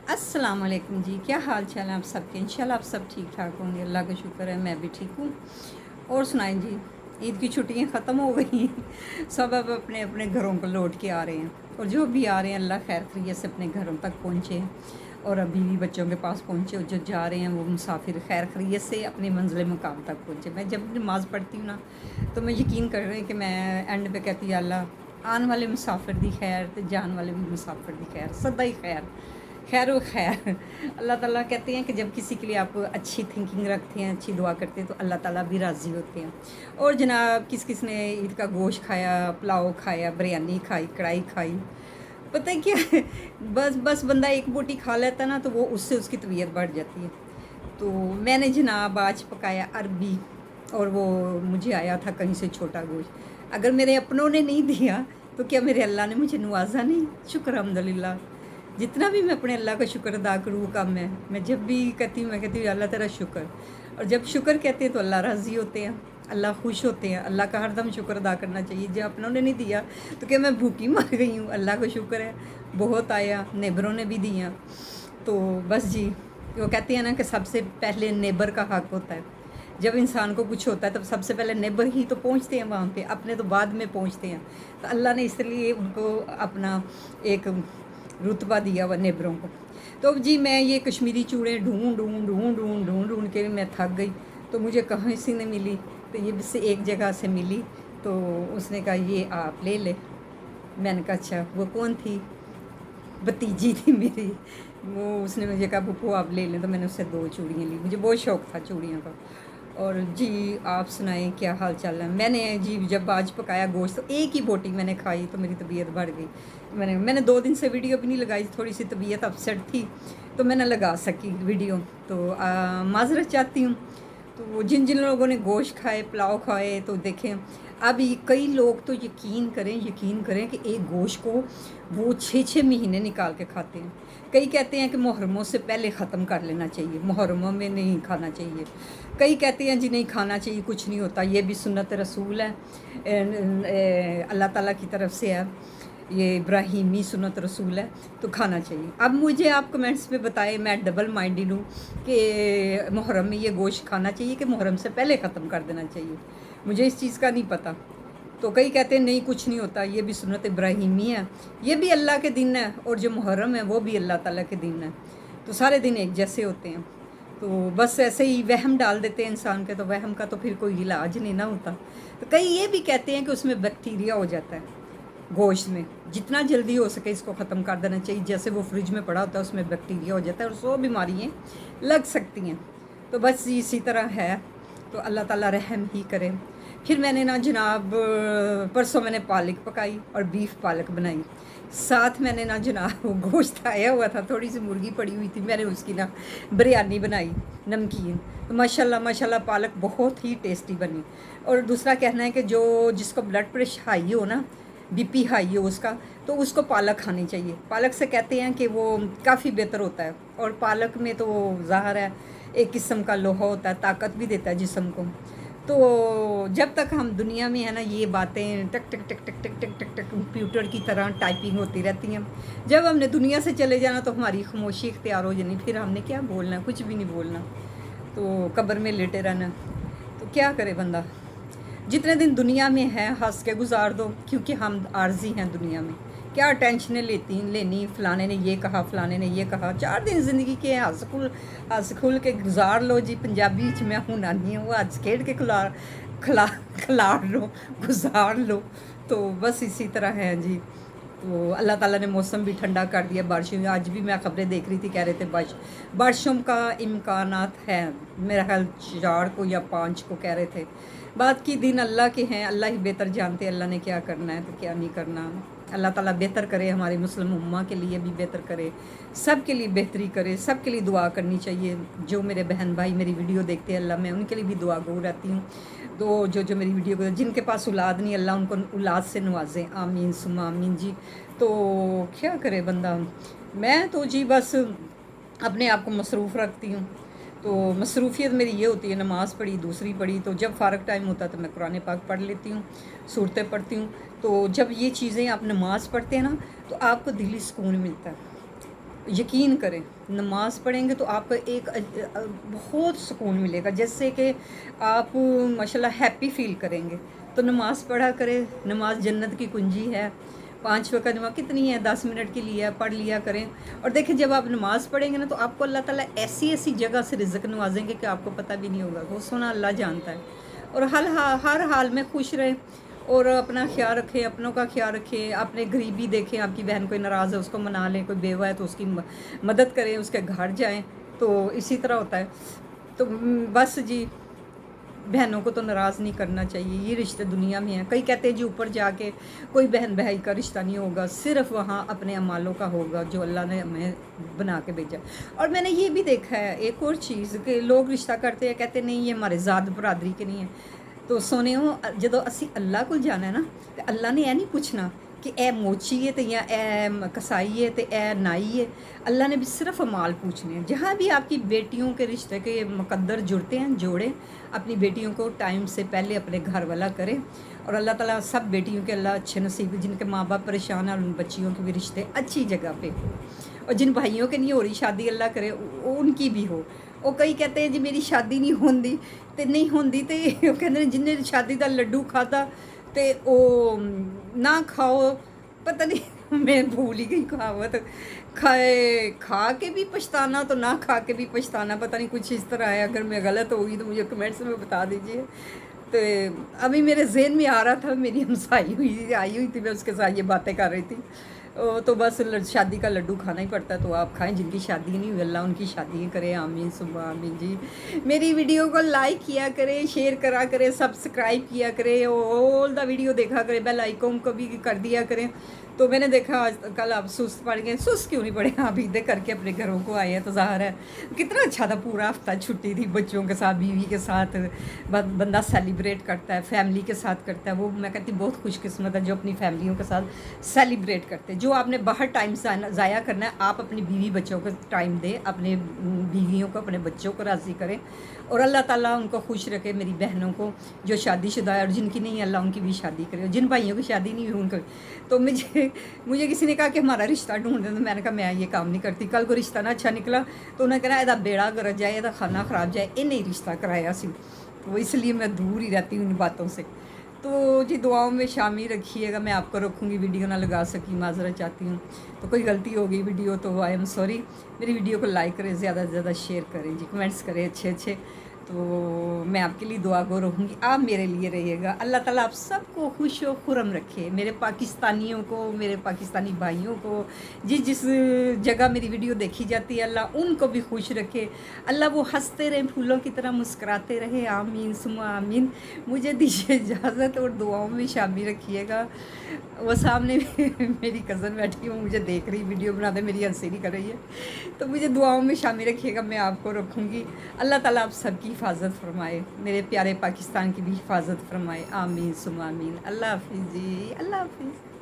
अस्सलाम वालेकुम जी, क्या हाल चाल है आप सबके। इंशाल्लाह आप सब ठीक ठाक होंगे, अल्लाह का शुक्र है मैं भी ठीक हूँ। और सुनाएं जी, ईद की छुट्टियाँ ख़त्म हो गई हैं। सब अब अपने अपने घरों को लौट के आ रहे हैं, और जो भी आ रहे हैं अल्लाह खैर खैरियत से अपने घरों तक पहुँचे, और अभी भी बच्चों के पास पहुँचे, और जो जा रहे हैं वो मुसाफिर खैर खैरियत से अपने मंजिल मुकाम तक पहुँचे। मैं जब भी नमाज़ पढ़ती हूँ ना, तो मैं यकीन कर रही हूँ कि मैं एंड पे कहती है अल्लाह आने वाले मुसाफिर दी खैर तो जान वाले भी मुसाफिर दी खैर, सदा ही खैर खैर व खैर। अल्लाह ताला कहते हैं कि जब किसी के लिए आप अच्छी थिंकिंग रखते हैं, अच्छी दुआ करते हैं, तो अल्लाह ताला भी राज़ी होते हैं। और जनाब किस किस ने ईद का गोश्त खाया, पुलाव खाया, बिरयानी खाई, कढ़ाई खाई, पता है क्या है? बस बस बंदा एक बोटी खा लेता ना, तो वो उससे उसकी तबीयत बढ़ जाती है। तो मैंने जनाब आज पकाया अरबी, और वो मुझे आया था कहीं से छोटा गोश्त। अगर मेरे अपनों ने नहीं दिया तो क्या मेरे अल्लाह ने मुझे नवाजा नहीं? शुक्र अल्हम्दुलिल्लाह। जितना भी मैं अपने अल्लाह का शुक्र अदा करूँ वो कम है। मैं जब भी कहती हूँ, मैं कहती हूँ अल्लाह तेरा शुक्र। और जब शुक्र कहते हैं तो अल्लाह राज़ी होते हैं, अल्लाह खुश होते हैं। अल्लाह का हरदम शुक्र अदा करना चाहिए। जब अपनों ने नहीं दिया तो क्या मैं भूखी मर गई हूँ? अल्लाह का शुक्र है बहुत आया, नेबरों ने भी दिया। तो बस जी, वो कहते हैं ना कि सबसे पहले नेबर का हक होता है। जब इंसान को कुछ होता है तब सबसे पहले नेबर ही तो पहुंचते हैं वहाँ पे, अपने तो बाद में पहुंचते हैं। तो अल्लाह ने इसलिए उनको अपना एक रुतबा दिया हुआ नेबरों को। तो अब जी मैं ये कश्मीरी चूड़ें ढूंढ ढूंढ ढूंढ ढूंढ ढूंढ ढूंढ के भी मैं थक गई। तो मुझे कहाँ से नहीं मिली, तो ये से एक जगह से मिली। तो उसने कहा ये आप ले ले। मैंने कहा अच्छा, वो कौन थी? भतीजी थी मेरी। वो उसने मुझे कहा पप्पू आप ले लें, तो मैंने उससे 2 चूड़ियाँ ली। मुझे बहुत शौक़ था चूड़ियों का। और जी आप सुनाएं क्या हाल चाल है। मैंने जी जब आज पकाया गोश्त तो एक ही बोटी मैंने खाई, तो मेरी तबीयत बढ़ गई। मैंने 2 दिन से वीडियो भी नहीं लगाई, थोड़ी सी तबीयत अपसेट थी, तो मैंने लगा सकी वीडियो। तो माज़रत चाहती हूँ। तो जिन जिन लोगों ने गोश्त खाए, पुलाव खाए, तो देखें अब ये कई लोग तो यकीन करें कि एक गोश्त को वो 6-6 महीने निकाल के खाते हैं। कई कहते हैं कि मुहर्रमों से पहले ख़त्म कर लेना चाहिए, मुहर्रमों में नहीं खाना चाहिए। कई कहते हैं जी नहीं खाना चाहिए, कुछ नहीं होता, ये भी सुन्नत रसूल है, अल्लाह ताला की तरफ से है, ये इब्राहिमी सुन्नत रसूल है, तो खाना चाहिए। अब मुझे आप कमेंट्स में बताएं, मैं डबल माइंडेड हूँ कि मुहर्रम में ये गोश्त खाना चाहिए कि मुहर्रम से पहले ख़त्म कर देना चाहिए। मुझे इस चीज़ का नहीं पता। तो कई कहते हैं नहीं कुछ नहीं होता, ये भी सुन्नत इब्राहिमी है, ये भी अल्लाह के दिन है, और जो मुहर्रम है वो भी अल्लाह ताला के दिन है। तो सारे दिन एक जैसे होते हैं। तो बस ऐसे ही वहम डाल देते हैं इंसान के, तो वहम का तो फिर कोई इलाज नहीं ना होता। तो कई ये भी कहते हैं कि उसमें बैक्टीरिया हो जाता है गोश्त में, जितना जल्दी हो सके इसको ख़त्म कर देना चाहिए। जैसे वो फ्रिज में पड़ा होता है उसमें बैक्टीरिया हो जाता है, और 100 बीमारियाँ लग सकती हैं। तो बस इसी तरह है, तो अल्लाह ताला रहम ही करे। फिर मैंने ना जनाब परसों मैंने पालक पकाई और बीफ पालक बनाई। साथ मैंने ना जनाब वो गोश्त आया हुआ था, थोड़ी सी मुर्गी पड़ी हुई थी, मैंने उसकी ना बिरयानी बनाई नमकीन। तो माशाल्लाह माशाल्लाह पालक बहुत ही टेस्टी बनी। और दूसरा कहना है कि जो जिसको ब्लड प्रेशर हाई हो ना, बीपी हाई हो उसका, तो उसको पालक खानी चाहिए। पालक से कहते हैं कि वो काफ़ी बेहतर होता है, और पालक में तो ज़ाहिर है एक किस्म का लोहा होता है, ताकत भी देता है जिस्म को। तो जब तक हम दुनिया में है ना, ये बातें टक टक टक टक टक टक टक टक कंप्यूटर की तरह टाइपिंग होती रहती हैं। जब हमने दुनिया से चले जाना तो हमारी खामोशी इख्तियार हो जानी, फिर हमने क्या बोलना, कुछ भी नहीं बोलना, तो कब्र में लेटे रहना। तो क्या करे बंदा, जितने दिन दुनिया में है हंस के गुजार दो, क्योंकि हम आर्जी हैं दुनिया में। क्या टेंशनें लेनी, फलाने ने ये कहा, फलाने ने ये कहा। 4 दिन ज़िंदगी के हंस खुल के गुजार लो जी। पंजाबी च मैं हूँ नानी हूँ, हंस खेड़ के खिला खिलाड़ लो, गुजार लो। तो बस इसी तरह है जी। तो अल्लाह ताला ने मौसम भी ठंडा कर दिया, बारिशों। आज भी मैं खबरें देख रही थी, कह रहे थे बारिशों का इम्कानात है, मेरा ख्याल 4 को या 5 को कह रहे थे। बाकी दिन अल्लाह के हैं, अल्लाह ही बेहतर जानते हैं अल्लाह ने क्या करना है तो क्या नहीं करना। अल्लाह ताला बेहतर करे, हमारे मुस्लिम उम्मा के लिए भी बेहतर करे, सब के लिए बेहतरी करे, सब के लिए दुआ करनी चाहिए। जो मेरे बहन भाई मेरी वीडियो देखते हैं, अल्लाह मैं उनके लिए भी दुआ गो रहती हूँ। तो जो मेरी वीडियो को, जिनके पास औलाद नहीं, अल्लाह उनको औलाद से नवाजे, आमीन सुमा आमीन जी। तो क्या करे बंदा, मैं तो जी बस अपने आप को मसरूफ़ रखती हूँ। तो मसरूफियत मेरी ये होती है, नमाज़ पढ़ी, दूसरी पढ़ी, तो जब फ़ारग टाइम होता है तो मैं कुरान पाक पढ़ लेती हूँ, सूरतें पढ़ती हूँ। तो जब ये चीज़ें आप नमाज़ पढ़ते हैं ना, तो आपको दिली सुकून मिलता है। यकीन करें, नमाज़ पढ़ेंगे तो आपको एक बहुत सुकून मिलेगा, जैसे कि आप माशाल्लाह हैप्पी फ़ील करेंगे। तो नमाज़ पढ़ा करें, नमाज जन्नत की कुंजी है। 5 वक़्त नमाज़ कितनी है, 10 मिनट की लिया पढ़ लिया करें। और देखिए जब आप नमाज़ पढ़ेंगे ना, तो आपको अल्लाह ताला ऐसी ऐसी जगह से रिज़्क नवाजेंगे कि आपको पता भी नहीं होगा। वो सोना अल्लाह जानता है। और हर हाल में खुश रहें और अपना ख्याल रखें, अपनों का ख्याल रखें, अपने गरीबी देखें, आपकी बहन कोई नाराज़ है उसको मना लें, कोई बेवा है तो उसकी मदद करें, उसके घर जाएं। तो इसी तरह होता है। तो बस जी, बहनों को तो नाराज़ नहीं करना चाहिए, ये रिश्ते दुनिया में हैं। कई कहते हैं जी ऊपर जाके कोई बहन भाई का रिश्ता नहीं होगा, सिर्फ वहाँ अपने अमालों का होगा जो अल्लाह ने हमें बना के भेजा। और मैंने ये भी देखा है एक और चीज़ कि लोग रिश्ता करते हैं, कहते नहीं ये हमारे ज़ात बरादरी के नहीं है। तो सोनियो ਜਦੋਂ ਅਸੀਂ अल्लाह को जाना है ना, तो अल्लाह ने यह नहीं पूछना कि ए मोची है तो या ए कसाई है तो ए नाई है। अल्लाह ने भी सिर्फ अमाल पूछने हैं। जहाँ भी आपकी बेटियों के रिश्ते के मुकद्दर जुड़ते हैं, जोड़ें, अपनी बेटियों को टाइम से पहले अपने घर वाला करें। और अल्लाह ताला सब बेटियों के अल्लाह अच्छे नसीब, जिनके माँ बाप परेशान हैं, उन बच्चियों के भी रिश्ते अच्छी जगह पे हो। और जिन भाइयों के नहीं हो रही शादी, अल्लाह करे उनकी भी हो। ਉਹ ਕਈ कहते हैं जी मेरी शादी नहीं होंदी, ਤੇ नहीं होंदी ਤੇ ਉਹ ਕਹਿੰਦੇ ਨੇ ਜਿੰਨੇ शादी ਦਾ ਲੱਡੂ ਖਾਦਾ ਤੇ ਉਹ ना खाओ, पता नहीं मैं भूल ही गई कहावत। खाए खा के भी पछताना तो ना खा के भी पछताना, पता नहीं कुछ इस तरह है। अगर मैं गलत होगी तो मुझे कमेंट्स में बता दीजिए। तो अभी मेरे जहन में आ रहा था, मेरी हमसाई आई हुई थी, मैं उसके साथ ये बातें कर रही थी। तो बस शादी का लड्डू खाना ही पड़ता है, तो आप खाएं। जिनकी शादी नहीं हुई अल्लाह उनकी शादी करे, आमीन सुबह आमीन जी। मेरी वीडियो को लाइक किया करें, शेयर करा करें, सब्सक्राइब किया करें, ऑल द वीडियो देखा करें, बेल आइकॉन को भी कर दिया करें। तो मैंने देखा आज कल आप सुस्त पड़ गए, सुस्त क्यों नहीं पड़े, आप ईदें करके अपने घरों को आए हैं, तो ज़ाहिर है कितना अच्छा था। पूरा हफ्ता छुट्टी थी, बच्चों के साथ, बीवी के साथ बंदा सेलिब्रेट करता है, फैमिली के साथ करता है। वो मैं कहती बहुत खुशकिस्मत है जो अपनी फैमिलियों के साथ सेलिब्रेट करते हैं। जो आपने बाहर टाइम ज़ाया करना है, आप अपनी बीवी बच्चों को टाइम दें, अपने बीवियों को, अपने बच्चों को राज़ी करें और अल्लाह ताला उनको खुश रखे। मेरी बहनों को जो शादीशुदा है और जिनकी नहीं है, अल्लाह उनकी भी शादी करे। जिन भाइयों की शादी नहीं हुई उनको, तो मुझे किसी ने कहा कि हमारा रिश्ता ढूंढ दें, तो मैंने कहा मैं ये काम नहीं करती। कल को रिश्ता ना अच्छा निकला तो उन्हें कहना ਇਹਦਾ बेड़ा गरज जाए, ਇਹਦਾ खाना ख़राब जाए, ये नहीं रिश्ता कराया सी। तो इसलिए मैं दूर ही रहती हूँ इन बातों से। तो जी दुआओं में शामिल रखिएगा। मैं आपको रखूँगी, वीडियो ना लगा सकी, माजरत चाहती हूँ। तो कोई गलती हो गई वीडियो तो आई एम सॉरी। मेरी वीडियो को लाइक करें, ज़्यादा से ज़्यादा शेयर करें जी, कमेंट्स करें अच्छे अच्छे। तो मैं आपके लिए दुआ गो रहूँगी, आप मेरे लिए रहिएगा। अल्लाह ताला आप सबको खुश व खुरम रखे। मेरे पाकिस्तानियों को, मेरे पाकिस्तानी भाइयों को, जिस जगह मेरी वीडियो देखी जाती है, अल्लाह उनको भी खुश रखे। अल्लाह वो हंसते रहें, फूलों की तरह मुस्कुराते रहे, आमीन सुमा आमीन। मुझे दीजिए इजाज़त और दुआओं में शामिल रखिएगा। वो सामने मेरी कज़न बैठी हूँ, मुझे देख रही, वीडियो बनाते, मेरी हंसी नहीं कर रही है। तो मुझे दुआओं में शामिल रखिएगा, मैं आपको रखूँगी। अल्लाह ताला आप सबकी हिफाजत फरमाए, मेरे प्यारे पाकिस्तान की भी हिफाजत फरमाए, आमीन सुमा आमीन। अल्लाह हाफिज़ जी, अल्लाह हाफिज़।